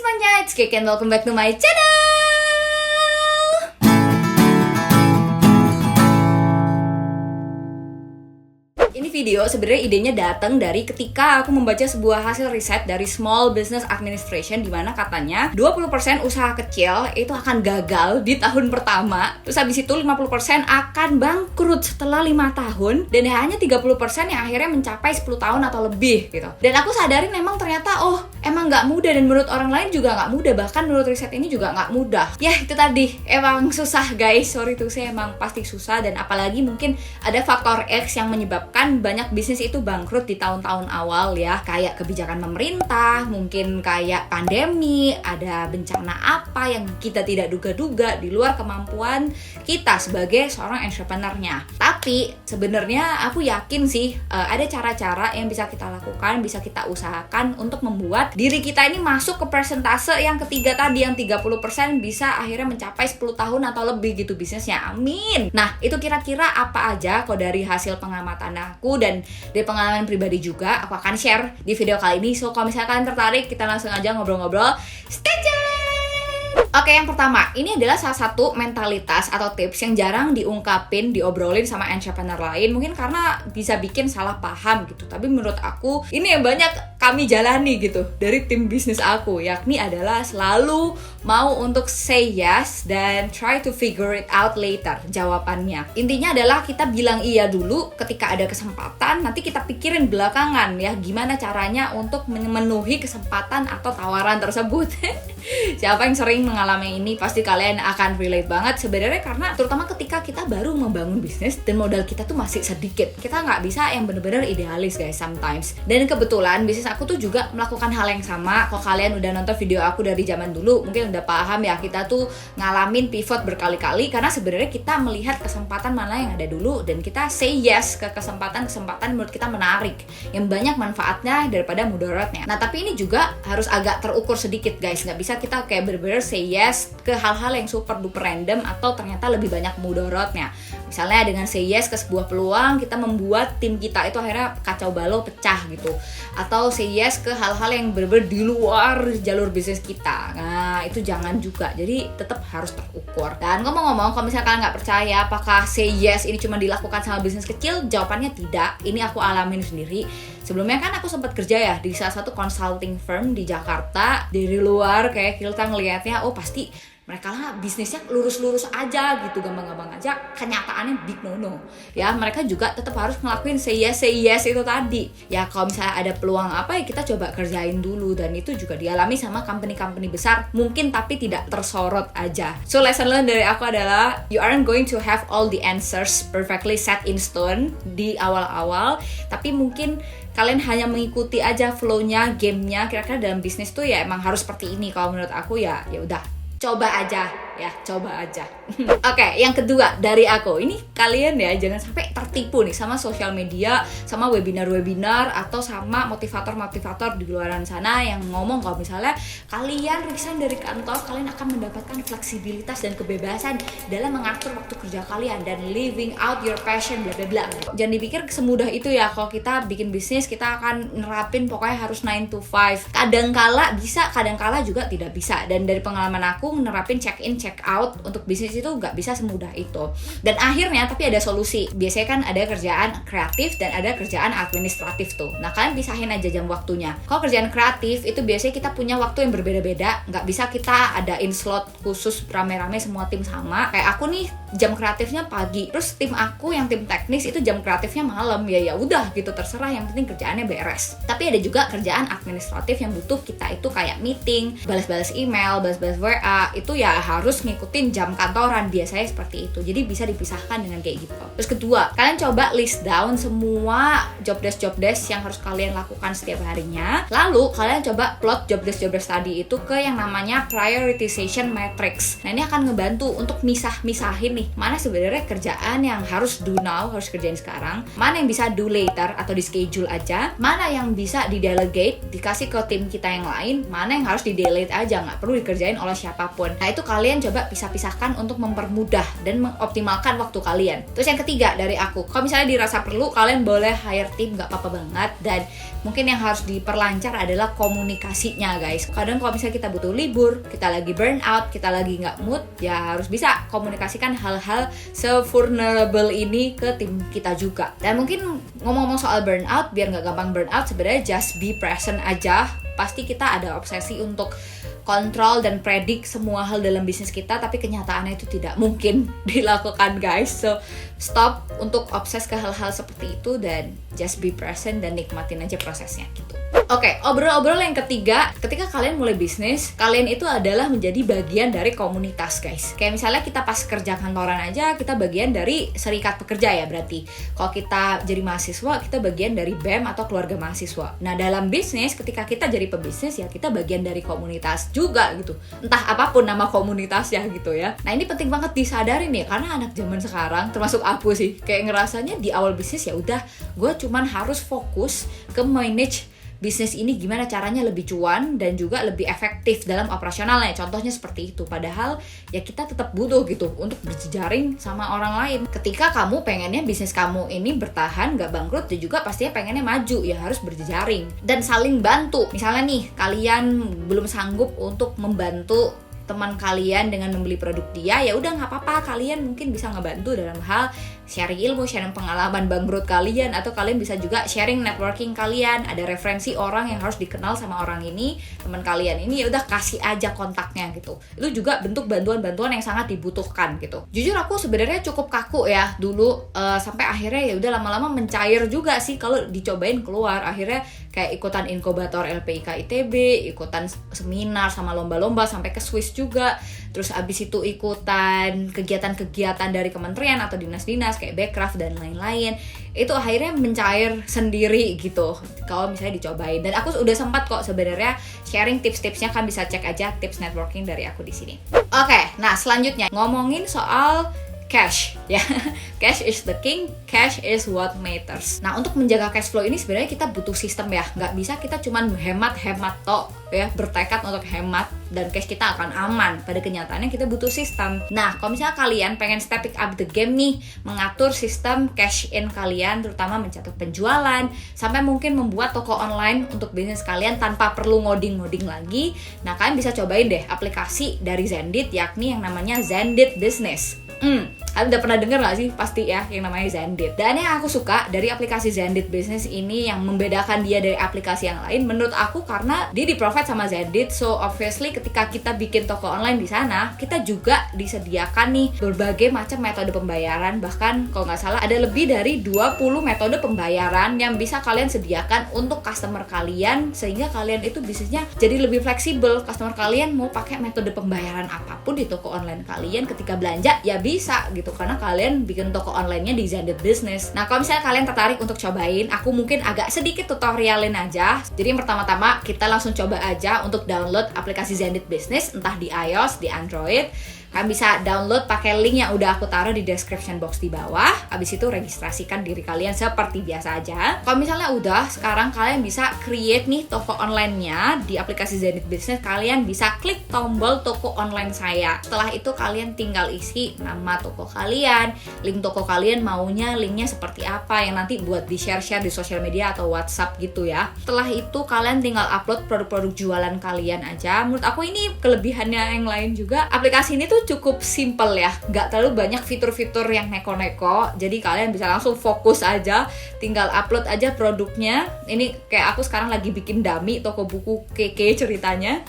semuanya, it's Kiki and welcome back to my channel. Ini video sebenarnya idenya datang dari ketika aku membaca sebuah hasil riset dari Small Business Administration, di mana katanya 20% usaha kecil itu akan gagal di tahun pertama. Terus habis itu 50% akan bangkrut setelah 5 tahun, dan hanya 30% yang akhirnya mencapai 10 tahun atau lebih gitu. Dan aku sadarin memang ternyata emang nggak mudah, dan menurut orang lain juga nggak mudah, bahkan menurut riset ini juga nggak mudah. Ya itu tadi, emang susah guys, sorry tuh saya emang pasti susah, dan apalagi mungkin ada faktor X yang menyebabkan banyak bisnis itu bangkrut di tahun-tahun awal ya, kayak kebijakan pemerintah, mungkin kayak pandemi, ada bencana apa yang kita tidak duga-duga di luar kemampuan kita sebagai seorang entrepreneurnya. Tapi sebenarnya aku yakin sih ada cara-cara yang bisa kita lakukan, bisa kita usahakan untuk membuat diri kita ini masuk ke persentase yang ketiga tadi, yang 30% bisa akhirnya mencapai 10 tahun atau lebih gitu bisnisnya. Amin. Nah, itu kira-kira apa aja kok dari hasil pengamatan aku dan dari pengalaman pribadi juga aku akan share di video kali ini. So kalau misalnya kalian tertarik, kita langsung aja ngobrol-ngobrol. Stay tune! Oke, yang pertama, ini adalah salah satu mentalitas atau tips yang jarang diungkapin, diobrolin sama entrepreneur lain. Mungkin karena bisa bikin salah paham gitu. Tapi menurut aku, ini yang banyak kami jalani gitu dari tim bisnis aku. Yakni adalah selalu mau untuk say yes dan try to figure it out later jawabannya. Intinya adalah kita bilang iya dulu ketika ada kesempatan, nanti kita pikirin belakangan ya gimana caranya untuk memenuhi kesempatan atau tawaran tersebut. Siapa yang sering mengalami ini pasti kalian akan relate banget sebenarnya, karena terutama ketika kita baru membangun bisnis dan modal kita tuh masih sedikit, kita nggak bisa yang bener-bener idealis guys sometimes. Dan kebetulan bisnis aku tuh juga melakukan hal yang sama. Kalau kalian udah nonton video aku dari zaman dulu mungkin udah paham ya, kita tuh ngalamin pivot berkali-kali karena sebenarnya kita melihat kesempatan mana yang ada dulu dan kita say yes ke kesempatan-kesempatan menurut kita menarik yang banyak manfaatnya daripada mudaratnya. Nah tapi ini juga harus agak terukur sedikit guys, nggak bisa kita kayak bener-bener say yes ke hal-hal yang super duper random atau ternyata lebih banyak mudaratnya. Misalnya dengan say yes ke sebuah peluang, kita membuat tim kita itu akhirnya kacau balau, pecah gitu. Atau say yes ke hal-hal yang bener-bener di luar jalur bisnis kita. Nah itu jangan juga, jadi tetap harus terukur. Dan ngomong-ngomong, kalau misalnya kalian nggak percaya apakah say yes ini cuma dilakukan sama bisnis kecil, jawabannya tidak. Ini aku alamin sendiri. Sebelumnya kan aku sempat kerja ya di salah satu consulting firm di Jakarta. Dari luar kayak kita ngelihatnya pasti mereka lah bisnisnya lurus-lurus aja gitu, gampang-gampang aja. Kenyataannya big no-no ya, mereka juga tetap harus ngelakuin say yes itu tadi ya. Kalau misalnya ada peluang apa ya kita coba kerjain dulu, dan itu juga dialami sama company-company besar mungkin, tapi tidak tersorot aja. So lesson learned dari aku adalah you aren't going to have all the answers perfectly set in stone di awal-awal, tapi mungkin kalian hanya mengikuti aja flow-nya, game-nya. Kira-kira dalam bisnis tuh ya emang harus seperti ini. Kalau menurut aku ya udah, coba aja ya, coba aja. Oke, yang kedua dari aku, ini kalian ya jangan sampai tertipu nih sama sosial media, sama webinar-webinar atau sama motivator-motivator di luaran sana yang ngomong kalau misalnya kalian resign dari kantor, kalian akan mendapatkan fleksibilitas dan kebebasan dalam mengatur waktu kerja kalian dan living out your passion bla bla bla. Jangan dipikir semudah itu ya. Kalau kita bikin bisnis, kita akan nerapin pokoknya harus 9 to 5. Kadangkala bisa, kadangkala juga tidak bisa. Dan dari pengalaman aku nerapin check in check out untuk bisnis itu nggak bisa semudah itu. Dan akhirnya tapi ada solusi. Biasanya kan ada kerjaan kreatif dan ada kerjaan administratif tuh. Nah kalian pisahin aja jam waktunya. Kalau kerjaan kreatif itu biasanya kita punya waktu yang berbeda-beda. Nggak bisa kita adain slot khusus rame-rame semua tim sama. Kayak aku nih jam kreatifnya pagi, terus tim aku yang tim teknis itu jam kreatifnya malam. Ya udah gitu, terserah, yang penting kerjaannya beres. Tapi ada juga kerjaan administratif yang butuh kita itu kayak meeting, balas-balas email, balas-balas WA, itu ya harus ngikutin jam kantoran, biasanya seperti itu. Jadi bisa dipisahkan dengan kayak gitu. Terus kedua, kalian coba list down semua job desk yang harus kalian lakukan setiap harinya. Lalu kalian coba plot job desk tadi itu ke yang namanya prioritization matrix. Nah ini akan ngebantu untuk misahin nih, mana sebenarnya kerjaan yang harus do now, harus kerjain sekarang, mana yang bisa do later atau di schedule aja, mana yang bisa di delegate, dikasih ke tim kita yang lain, mana yang harus di delete aja, nggak perlu dikerjain oleh siapapun. Nah itu kalian coba pisah-pisahkan untuk mempermudah dan mengoptimalkan waktu kalian. Terus yang ketiga dari aku, kalau misalnya dirasa perlu, kalian boleh hire tim, nggak apa-apa banget. Dan mungkin yang harus diperlancar adalah komunikasinya guys. Kadang kalau misalnya kita butuh libur, kita lagi burn out, kita lagi nggak mood, ya harus bisa komunikasikan hal-hal se-vulnerable ini ke tim kita juga. Dan mungkin ngomong-ngomong soal burn out, biar nggak gampang burn out, sebenarnya just be present aja. Pasti kita ada obsesi untuk kontrol dan predik semua hal dalam bisnis kita, tapi kenyataannya itu tidak mungkin dilakukan guys. So stop untuk obses ke hal-hal seperti itu dan just be present dan nikmatin aja prosesnya gitu. Oke, obrol-obrol yang ketiga, ketika kalian mulai bisnis, kalian itu adalah menjadi bagian dari komunitas guys. Kayak misalnya kita pas kerja kantoran aja, kita bagian dari serikat pekerja ya berarti. Kalau kita jadi mahasiswa, kita bagian dari BEM atau keluarga mahasiswa. Nah dalam bisnis, ketika kita jadi pebisnis ya kita bagian dari komunitas juga gitu. Entah apapun nama komunitasnya gitu ya. Nah ini penting banget disadarin ya, karena anak zaman sekarang, termasuk aku sih, kayak ngerasanya di awal bisnis ya udah, gue cuman harus fokus ke manage bisnis ini gimana caranya lebih cuan dan juga lebih efektif dalam operasionalnya. Contohnya seperti itu. Padahal ya kita tetap butuh gitu untuk berjejaring sama orang lain. Ketika kamu pengennya bisnis kamu ini bertahan, gak bangkrut, dan juga pastinya pengennya maju, ya harus berjejaring dan saling bantu. Misalnya nih, kalian belum sanggup untuk membantu teman kalian dengan membeli produk dia, ya udah nggak apa-apa, kalian mungkin bisa ngebantu dalam hal sharing ilmu, sharing pengalaman bangkrut kalian, atau kalian bisa juga sharing networking kalian. Ada referensi orang yang harus dikenal sama orang ini, teman kalian ini, ya udah kasih aja kontaknya gitu. Itu juga bentuk bantuan-bantuan yang sangat dibutuhkan gitu. Jujur aku sebenarnya cukup kaku ya dulu, sampai akhirnya ya udah lama-lama mencair juga sih kalau dicobain keluar. Akhirnya kayak ikutan inkubator LPIK ITB, ikutan seminar sama lomba-lomba sampai ke Swiss juga. Terus abis itu ikutan kegiatan-kegiatan dari kementerian atau dinas-dinas kayak Bekraf dan lain-lain. Itu akhirnya mencair sendiri gitu kalau misalnya dicobain. Dan aku udah sempat kok sebenarnya sharing tips-tipsnya, kan bisa cek aja tips networking dari aku di sini. Oke, nah selanjutnya ngomongin soal cash ya. Cash is the king, cash is what matters. Nah untuk menjaga cash flow ini sebenarnya kita butuh sistem ya. Nggak bisa kita cuman hemat-hemat tok ya, bertekad untuk hemat dan cash kita akan aman. Pada kenyataannya kita butuh sistem. Nah kalau misalnya kalian pengen stepping up the game nih, mengatur sistem cash in kalian, terutama mencatat penjualan, sampai mungkin membuat toko online untuk bisnis kalian tanpa perlu ngoding-ngoding lagi. Nah kalian bisa cobain deh aplikasi dari Zendit, yakni yang namanya Zendit Business. Kalian udah pernah denger gak sih? Pasti ya, yang namanya Zendit. Dan yang aku suka dari aplikasi Zendit Business ini, yang membedakan dia dari aplikasi yang lain, menurut aku karena dia di-provide sama Zendit. So obviously ketika kita bikin toko online di sana, kita juga disediakan nih berbagai macam metode pembayaran. Bahkan kalau nggak salah ada lebih dari 20 metode pembayaran yang bisa kalian sediakan untuk customer kalian, sehingga kalian itu bisnisnya jadi lebih fleksibel. Customer kalian mau pakai metode pembayaran apapun di toko online kalian ketika belanja ya bisa gitu, karena kalian bikin toko online-nya di Zendit Business. Nah kalau misalnya kalian tertarik untuk cobain, aku mungkin agak sedikit tutorialin aja. Jadi yang pertama-tama kita langsung coba aja untuk download aplikasi Zendit Business, entah di iOS, di Android. Kalian bisa download pakai link yang udah aku taruh di description box di bawah. Habis itu registrasikan diri kalian seperti biasa aja. Kalau misalnya udah, sekarang kalian bisa create nih toko online-nya di aplikasi Zendit Business. Kalian bisa klik tombol toko online saya. Setelah itu kalian tinggal isi nama toko kalian, link toko kalian maunya linknya seperti apa, yang nanti buat di share-share di sosial media atau WhatsApp gitu ya. Setelah itu kalian tinggal upload produk-produk jualan kalian aja. Menurut aku ini kelebihannya yang lain juga. Aplikasi ini tuh cukup simple ya, nggak terlalu banyak fitur-fitur yang neko-neko. Jadi kalian bisa langsung fokus aja, tinggal upload aja produknya. Ini kayak aku sekarang lagi bikin dummy toko buku keke ceritanya.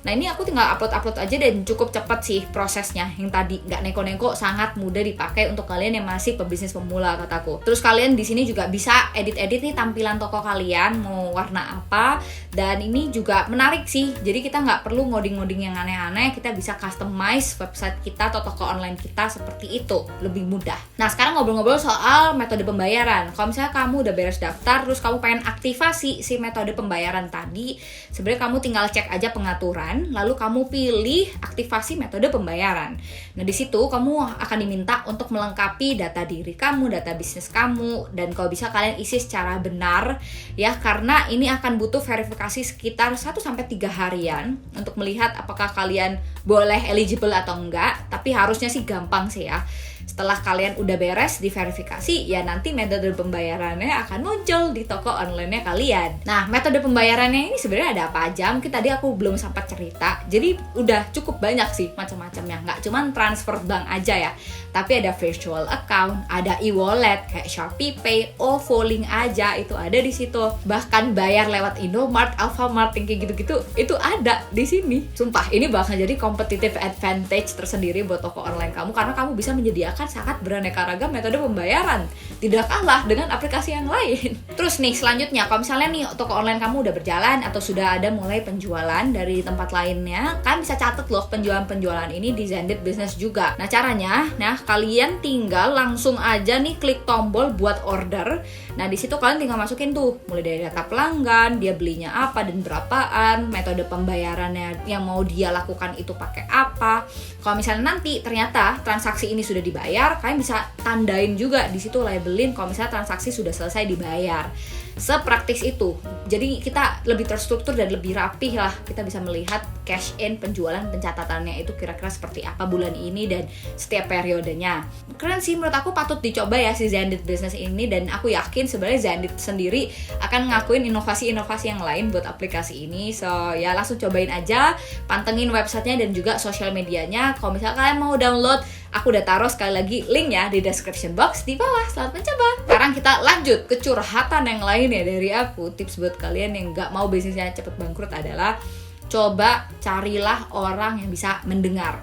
Nah ini aku tinggal upload aja dan cukup cepat sih prosesnya. Yang tadi nggak neko-neko, sangat mudah dipakai untuk kalian yang masih pebisnis pemula kataku. Terus kalian di sini juga bisa edit-edit nih tampilan toko kalian, mau warna apa. Dan ini juga menarik sih. Jadi kita nggak perlu ngoding-ngoding yang aneh-aneh. Kita bisa customize website kita atau toko online kita seperti itu, lebih mudah. Nah sekarang ngobrol-ngobrol soal metode pembayaran. Kalau misalnya kamu udah beres daftar, terus kamu pengen aktivasi si metode pembayaran tadi, sebenarnya kamu tinggal cek aja pengaturan, lalu kamu pilih aktivasi metode pembayaran. Nah di situ kamu akan diminta untuk melengkapi data diri kamu, data bisnis kamu, dan kalau bisa kalian isi secara benar ya, karena ini akan butuh verifikasi sekitar 1-3 harian untuk melihat apakah kalian boleh eligible atau enggak. Tapi harusnya sih gampang sih ya. Setelah kalian udah beres diverifikasi, ya nanti metode pembayarannya akan muncul di toko online-nya kalian. Nah, metode pembayarannya ini sebenarnya ada apa aja? Mungkin tadi aku belum sempat cerita. Jadi udah cukup banyak sih macam-macamnya. Nggak cuman transfer bank aja ya, tapi ada virtual account, ada e-wallet kayak Shopee Pay, OVO, Link aja itu ada di situ. Bahkan bayar lewat Indomart, Alfamart yang kayak gitu-gitu itu ada di sini. Sumpah, ini bakal jadi competitive advantage tersendiri buat toko online kamu karena kamu bisa menyediakan sangat beraneka ragam metode pembayaran, tidak kalah dengan aplikasi yang lain. Terus nih selanjutnya, kalau misalnya nih toko online kamu udah berjalan atau sudah ada mulai penjualan dari tempat lainnya, kalian bisa catat loh penjualan ini di Zendesk Business juga. Nah caranya, kalian tinggal langsung aja nih klik tombol buat order. Nah di situ kalian tinggal masukin tuh mulai dari data pelanggan, dia belinya apa dan berapaan, metode pembayarannya yang mau dia lakukan itu pakai apa. Kalau misalnya nanti ternyata transaksi ini sudah dibayar, kalian bisa tandain juga di situ, labelin kalau misalnya transaksi sudah selesai dibayar. Sepraktis itu. Jadi kita lebih terstruktur dan lebih rapih lah. Kita bisa melihat cash in, penjualan, pencatatannya itu kira-kira seperti apa bulan ini dan setiap periodenya. Keren sih, menurut aku patut dicoba ya si Zendesk Business ini, dan aku yakin sebenarnya Zendesk sendiri akan ngakuin inovasi-inovasi yang lain buat aplikasi ini. So ya langsung cobain aja, pantengin websitenya dan juga sosial medianya. Kalau misalnya kalian mau download, aku udah taruh sekali lagi linknya di description box di bawah. Selamat mencoba. Sekarang kita lanjut ke curhatan yang lain ya dari aku. Tips buat kalian yang nggak mau bisnisnya cepet bangkrut adalah coba carilah orang yang bisa mendengar.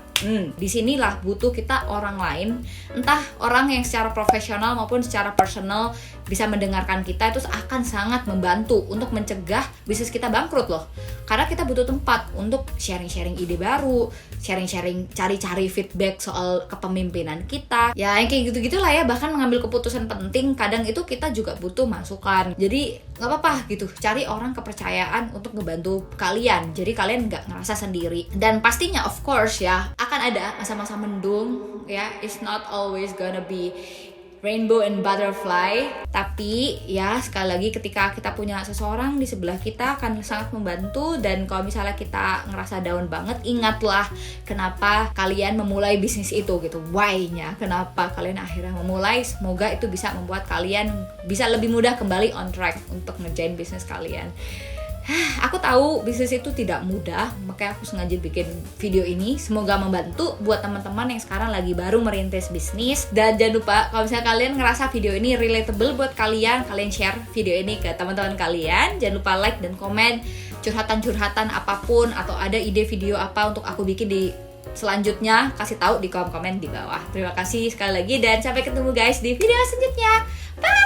Disinilah butuh kita orang lain, entah orang yang secara profesional maupun secara personal bisa mendengarkan kita. Itu akan sangat membantu untuk mencegah bisnis kita bangkrut loh. Karena kita butuh tempat untuk sharing-sharing ide baru, sharing-sharing, cari-cari feedback soal kepemimpinan kita. Ya yang kayak gitu-gitu lah ya, bahkan mengambil keputusan penting, kadang itu kita juga butuh masukan. Jadi gak apa-apa gitu, cari orang kepercayaan untuk ngebantu kalian. Jadi kalian gak ngerasa sendiri. Dan pastinya of course ya, akan ada masa-masa mendung ya, it's not always gonna be rainbow and butterfly, tapi ya sekali lagi ketika kita punya seseorang di sebelah kita akan sangat membantu. Dan kalau misalnya kita ngerasa down banget, ingatlah kenapa kalian memulai bisnis itu gitu, why-nya, kenapa kalian akhirnya memulai. Semoga itu bisa membuat kalian bisa lebih mudah kembali on track untuk ngerjain bisnis kalian. Aku tahu bisnis itu tidak mudah, makanya aku sengaja bikin video ini. Semoga membantu buat teman-teman yang sekarang lagi baru merintis bisnis. Dan jangan lupa kalau misalnya kalian ngerasa video ini relatable buat kalian, kalian share video ini ke teman-teman kalian. Jangan lupa like dan komen curhatan-curhatan apapun, atau ada ide video apa untuk aku bikin di selanjutnya, kasih tahu di kolom komen di bawah. Terima kasih sekali lagi dan sampai ketemu guys di video selanjutnya. Bye.